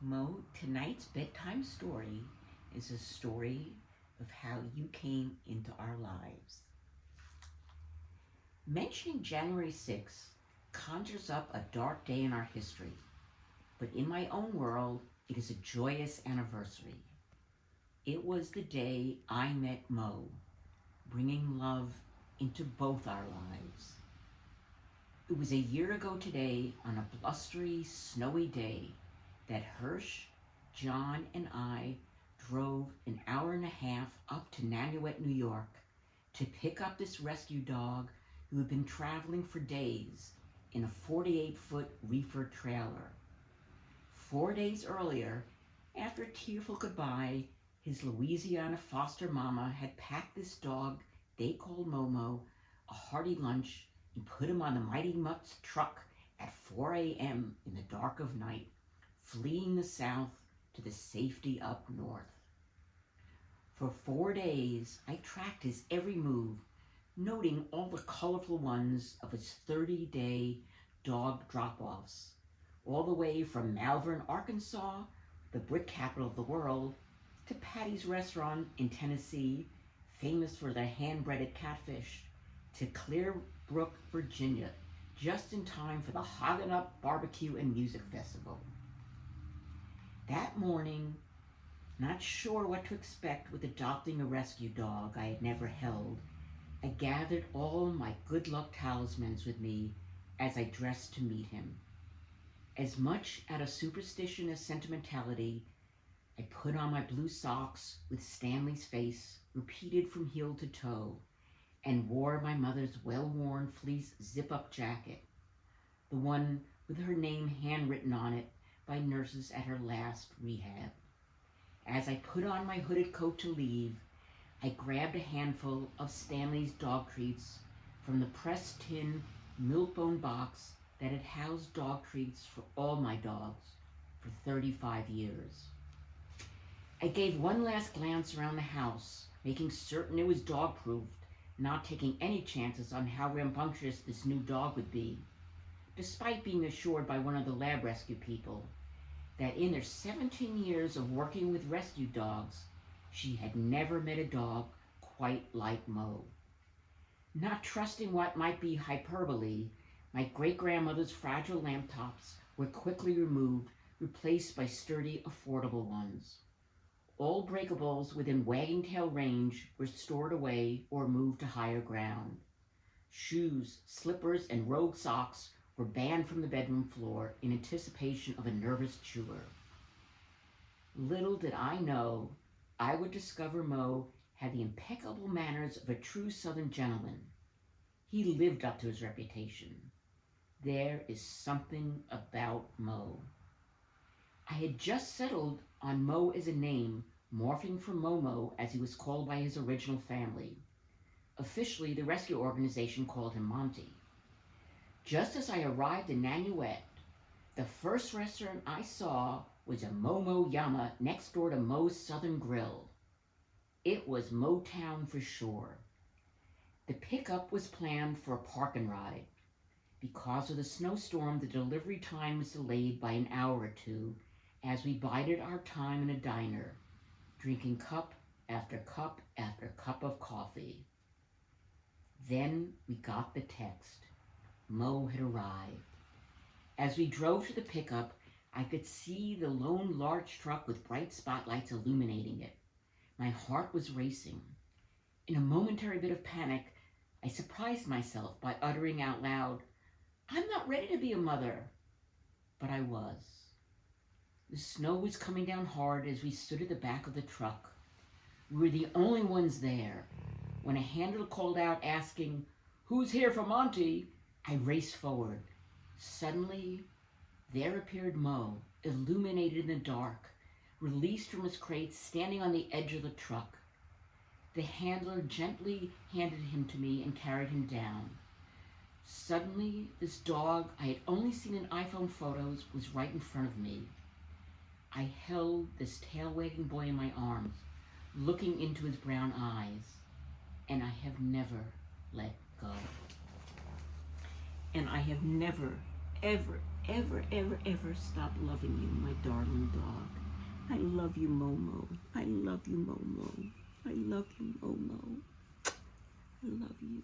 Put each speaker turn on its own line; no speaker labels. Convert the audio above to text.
Moe, tonight's bedtime story is a story of how you came into our lives. Mentioning January 6th conjures up a dark day in our history, but in my own world, it is a joyous anniversary. It was the day I met Moe, bringing love into both our lives. It was a year ago today, on a blustery, snowy day, that Hirsch, John, and I drove an hour and a half up to Nanuet, New York, to pick up this rescue dog who had been traveling for days in a 48-foot reefer trailer. 4 days earlier, after a tearful goodbye, his Louisiana foster mama had packed this dog they called Momo a hearty lunch and put him on the Mighty Mutt's truck at 4 a.m. in the dark of night, fleeing the south to the safety up north. For 4 days, I tracked his every move, noting all the colorful ones of his 30-day dog drop-offs, all the way from Malvern, Arkansas, the brick capital of the world, to Patty's Restaurant in Tennessee, famous for their hand-breaded catfish, to Clearbrook, Virginia, just in time for the Hoggin' Up Barbecue and Music Festival. That morning, not sure what to expect with adopting a rescue dog I had never held, I gathered all my good luck talismans with me as I dressed to meet him. As much out of superstition as sentimentality, I put on my blue socks with Stanley's face repeated from heel to toe, and wore my mother's well-worn fleece zip-up jacket, the one with her name handwritten on it by nurses at her last rehab. As I put on my hooded coat to leave, I grabbed a handful of Stanley's dog treats from the pressed tin milk-bone box that had housed dog treats for all my dogs for 35 years. I gave one last glance around the house, making certain it was dog-proofed, not taking any chances on how rambunctious this new dog would be, despite being assured by one of the lab rescue people that in their 17 years of working with rescue dogs, she had never met a dog quite like Moe. Not trusting what might be hyperbole, my great-grandmother's fragile lamp tops were quickly removed, replaced by sturdy, affordable ones. All breakables within wagging tail range were stored away or moved to higher ground. Shoes, slippers, and rogue socks were banned from the bedroom floor in anticipation of a nervous chewer. Little did I know I would discover Moe had the impeccable manners of a true Southern gentleman. He lived up to his reputation. There is something about Moe. I had just settled on Moe as a name, morphing from Momo as he was called by his original family. Officially, the rescue organization called him Monty. Just as I arrived in Nanuet, the first restaurant I saw was a Momo Yama next door to Moe's Southern Grill. It was Motown for sure. The pickup was planned for a park and ride. Because of the snowstorm, the delivery time was delayed by an hour or two as we bided our time in a diner, drinking cup after cup after cup of coffee. Then we got the text. Moe had arrived. As we drove to the pickup, I could see the lone large truck with bright spotlights illuminating it. My heart was racing. In a momentary bit of panic, I surprised myself by uttering out loud, "I'm not ready to be a mother." But I was. The snow was coming down hard as we stood at the back of the truck. We were the only ones there. When a handler called out asking, "Who's here for Monty?" I raced forward. Suddenly, there appeared Moe, illuminated in the dark, released from his crate, standing on the edge of the truck. The handler gently handed him to me and carried him down. Suddenly, this dog I had only seen in iPhone photos was right in front of me. I held this tail-wagging boy in my arms, looking into his brown eyes, and I have never let go. And I have never, ever, ever, ever, ever stopped loving you, my darling dog.
love you, Momo. I love you, Momo. I love you, Momo. I love you.